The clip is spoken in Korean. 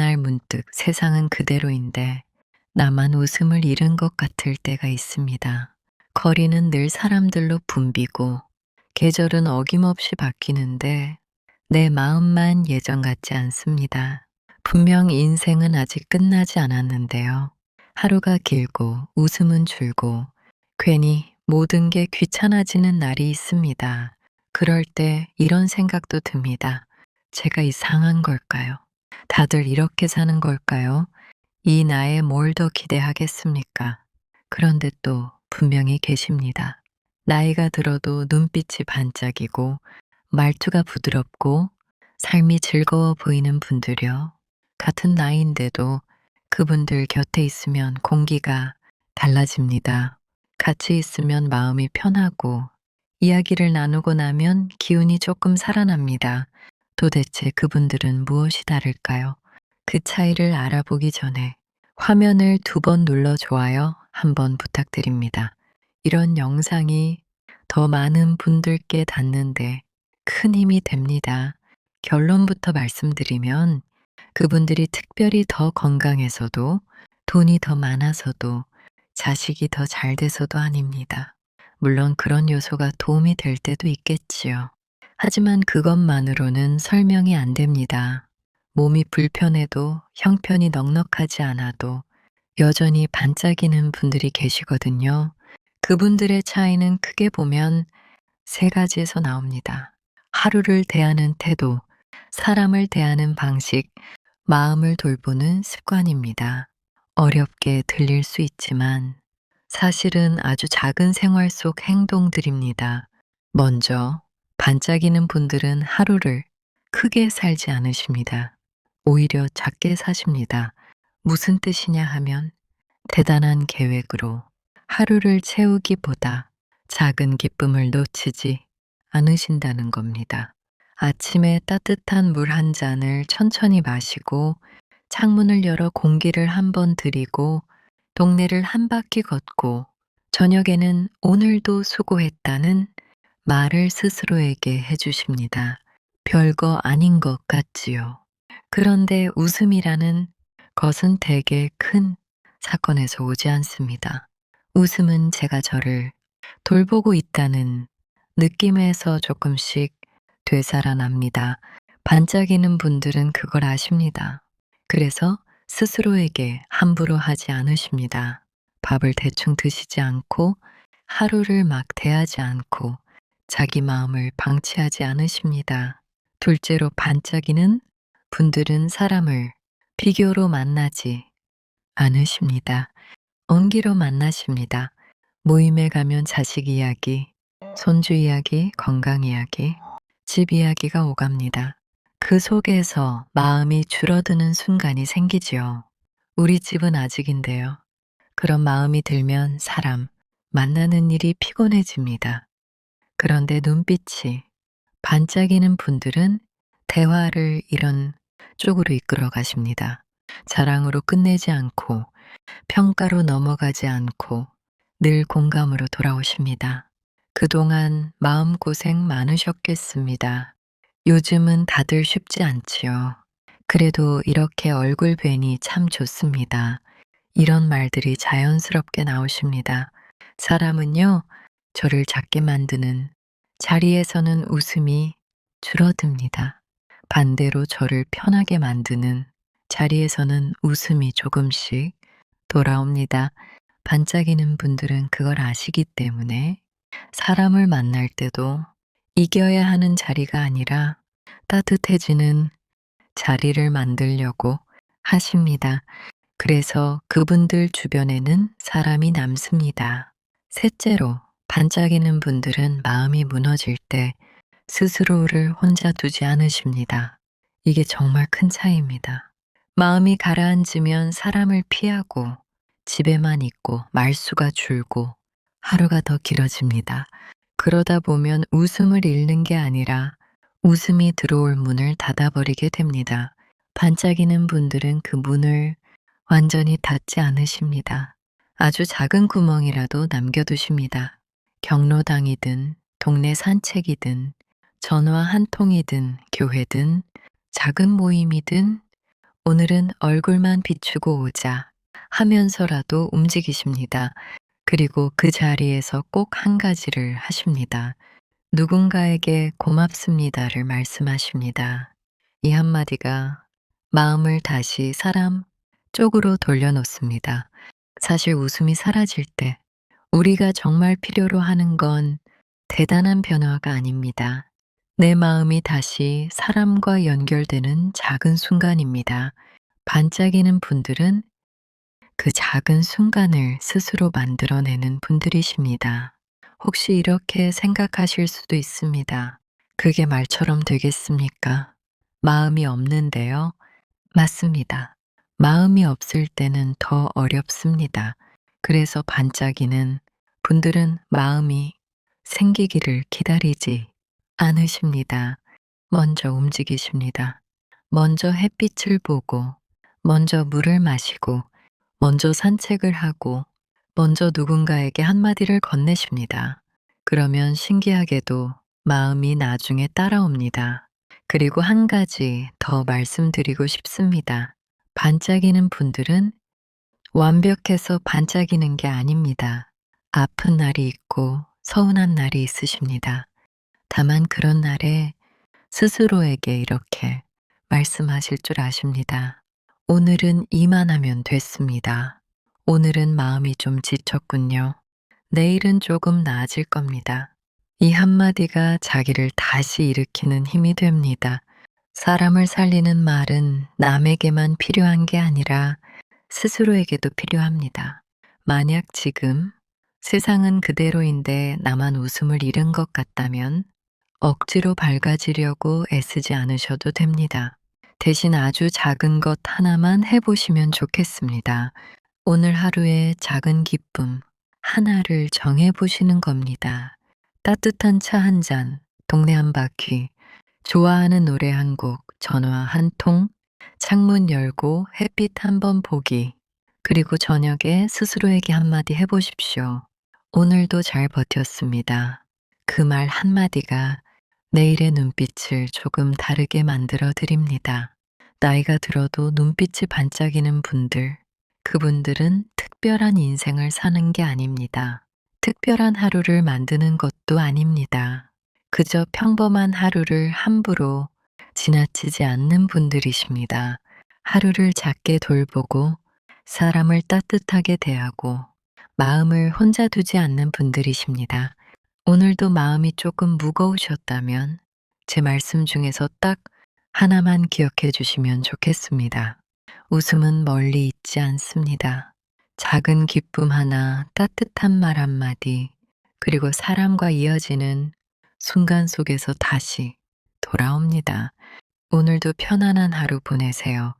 날 문득 세상은 그대로인데 나만 웃음을 잃은 것 같을 때가 있습니다. 거리는 늘 사람들로 붐비고 계절은 어김없이 바뀌는데 내 마음만 예전 같지 않습니다. 분명 인생은 아직 끝나지 않았는데요. 하루가 길고 웃음은 줄고 괜히 모든 게 귀찮아지는 날이 있습니다. 그럴 때 이런 생각도 듭니다. 제가 이상한 걸까요? 다들 이렇게 사는 걸까요? 이 나이에 뭘 더 기대하겠습니까? 그런데 또 분명히 계십니다. 나이가 들어도 눈빛이 반짝이고 말투가 부드럽고 삶이 즐거워 보이는 분들요. 같은 나이인데도 그분들 곁에 있으면 공기가 달라집니다. 같이 있으면 마음이 편하고 이야기를 나누고 나면 기운이 조금 살아납니다. 도대체 그분들은 무엇이 다를까요? 그 차이를 알아보기 전에 화면을 2번 눌러 좋아요 한번 부탁드립니다. 이런 영상이 더 많은 분들께 닿는데 큰 힘이 됩니다. 결론부터 말씀드리면 그분들이 특별히 더 건강해서도 돈이 더 많아서도 자식이 더 잘 돼서도 아닙니다. 물론 그런 요소가 도움이 될 때도 있겠지요. 하지만 그것만으로는 설명이 안 됩니다. 몸이 불편해도 형편이 넉넉하지 않아도 여전히 반짝이는 분들이 계시거든요. 그분들의 차이는 크게 보면 3가지에서 나옵니다. 하루를 대하는 태도, 사람을 대하는 방식, 마음을 돌보는 습관입니다. 어렵게 들릴 수 있지만 사실은 아주 작은 생활 속 행동들입니다. 먼저 반짝이는 분들은 하루를 크게 살지 않으십니다. 오히려 작게 사십니다. 무슨 뜻이냐 하면 대단한 계획으로 하루를 채우기보다 작은 기쁨을 놓치지 않으신다는 겁니다. 아침에 따뜻한 물 한 잔을 천천히 마시고 창문을 열어 공기를 한번 들이고 동네를 한 바퀴 걷고 저녁에는 오늘도 수고했다는 말을 스스로에게 해주십니다. 별거 아닌 것 같지요. 그런데 웃음이라는 것은 대개 큰 사건에서 오지 않습니다. 웃음은 제가 저를 돌보고 있다는 느낌에서 조금씩 되살아납니다. 반짝이는 분들은 그걸 아십니다. 그래서 스스로에게 함부로 하지 않으십니다. 밥을 대충 드시지 않고 하루를 막 대하지 않고 자기 마음을 방치하지 않으십니다. 둘째로 반짝이는 분들은 사람을 비교로 만나지 않으십니다. 온기로 만나십니다. 모임에 가면 자식 이야기, 손주 이야기, 건강 이야기, 집 이야기가 오갑니다. 그 속에서 마음이 줄어드는 순간이 생기지요. 우리 집은 아직인데요. 그런 마음이 들면 사람, 만나는 일이 피곤해집니다. 그런데 눈빛이 반짝이는 분들은 대화를 이런 쪽으로 이끌어 가십니다. 자랑으로 끝내지 않고 평가로 넘어가지 않고 늘 공감으로 돌아오십니다. 그동안 마음고생 많으셨겠습니다. 요즘은 다들 쉽지 않지요. 그래도 이렇게 얼굴 뵈니 참 좋습니다. 이런 말들이 자연스럽게 나오십니다. 사람은요, 저를 작게 만드는 자리에서는 웃음이 줄어듭니다. 반대로 저를 편하게 만드는 자리에서는 웃음이 조금씩 돌아옵니다. 반짝이는 분들은 그걸 아시기 때문에 사람을 만날 때도 이겨야 하는 자리가 아니라 따뜻해지는 자리를 만들려고 하십니다. 그래서 그분들 주변에는 사람이 남습니다. 셋째로 반짝이는 분들은 마음이 무너질 때 스스로를 혼자 두지 않으십니다. 이게 정말 큰 차이입니다. 마음이 가라앉으면 사람을 피하고 집에만 있고 말수가 줄고 하루가 더 길어집니다. 그러다 보면 웃음을 잃는 게 아니라 웃음이 들어올 문을 닫아버리게 됩니다. 반짝이는 분들은 그 문을 완전히 닫지 않으십니다. 아주 작은 구멍이라도 남겨두십니다. 경로당이든 동네 산책이든 전화 한 통이든 교회든 작은 모임이든 오늘은 얼굴만 비추고 오자 하면서라도 움직이십니다. 그리고 그 자리에서 꼭 한 가지를 하십니다. 누군가에게 고맙습니다를 말씀하십니다. 이 한마디가 마음을 다시 사람 쪽으로 돌려놓습니다. 사실 웃음이 사라질 때 우리가 정말 필요로 하는 건 대단한 변화가 아닙니다. 내 마음이 다시 사람과 연결되는 작은 순간입니다. 반짝이는 분들은 그 작은 순간을 스스로 만들어내는 분들이십니다. 혹시 이렇게 생각하실 수도 있습니다. 그게 말처럼 되겠습니까? 마음이 없는데요. 맞습니다. 마음이 없을 때는 더 어렵습니다. 그래서 반짝이는 분들은 마음이 생기기를 기다리지 않으십니다. 먼저 움직이십니다. 먼저 햇빛을 보고, 먼저 물을 마시고, 먼저 산책을 하고, 먼저 누군가에게 한마디를 건네십니다. 그러면 신기하게도 마음이 나중에 따라옵니다. 그리고 한 가지 더 말씀드리고 싶습니다. 반짝이는 분들은 완벽해서 반짝이는 게 아닙니다. 아픈 날이 있고 서운한 날이 있으십니다. 다만 그런 날에 스스로에게 이렇게 말씀하실 줄 아십니다. 오늘은 이만하면 됐습니다. 오늘은 마음이 좀 지쳤군요. 내일은 조금 나아질 겁니다. 이 한마디가 자기를 다시 일으키는 힘이 됩니다. 사람을 살리는 말은 남에게만 필요한 게 아니라 스스로에게도 필요합니다. 만약 지금 세상은 그대로인데 나만 웃음을 잃은 것 같다면 억지로 밝아지려고 애쓰지 않으셔도 됩니다. 대신 아주 작은 것 하나만 해보시면 좋겠습니다. 오늘 하루의 작은 기쁨 하나를 정해보시는 겁니다. 따뜻한 차 한 잔, 동네 한 바퀴, 좋아하는 노래 한 곡, 전화 한 통, 창문 열고 햇빛 한번 보기, 그리고 저녁에 스스로에게 한마디 해보십시오. 오늘도 잘 버텼습니다. 그 말 한마디가 내일의 눈빛을 조금 다르게 만들어 드립니다. 나이가 들어도 눈빛이 반짝이는 분들, 그분들은 특별한 인생을 사는 게 아닙니다. 특별한 하루를 만드는 것도 아닙니다. 그저 평범한 하루를 함부로 지나치지 않는 분들이십니다. 하루를 작게 돌보고 사람을 따뜻하게 대하고 마음을 혼자 두지 않는 분들이십니다. 오늘도 마음이 조금 무거우셨다면 제 말씀 중에서 딱 하나만 기억해 주시면 좋겠습니다. 웃음은 멀리 있지 않습니다. 작은 기쁨 하나, 따뜻한 말 한마디, 그리고 사람과 이어지는 순간 속에서 다시 돌아옵니다. 오늘도 편안한 하루 보내세요.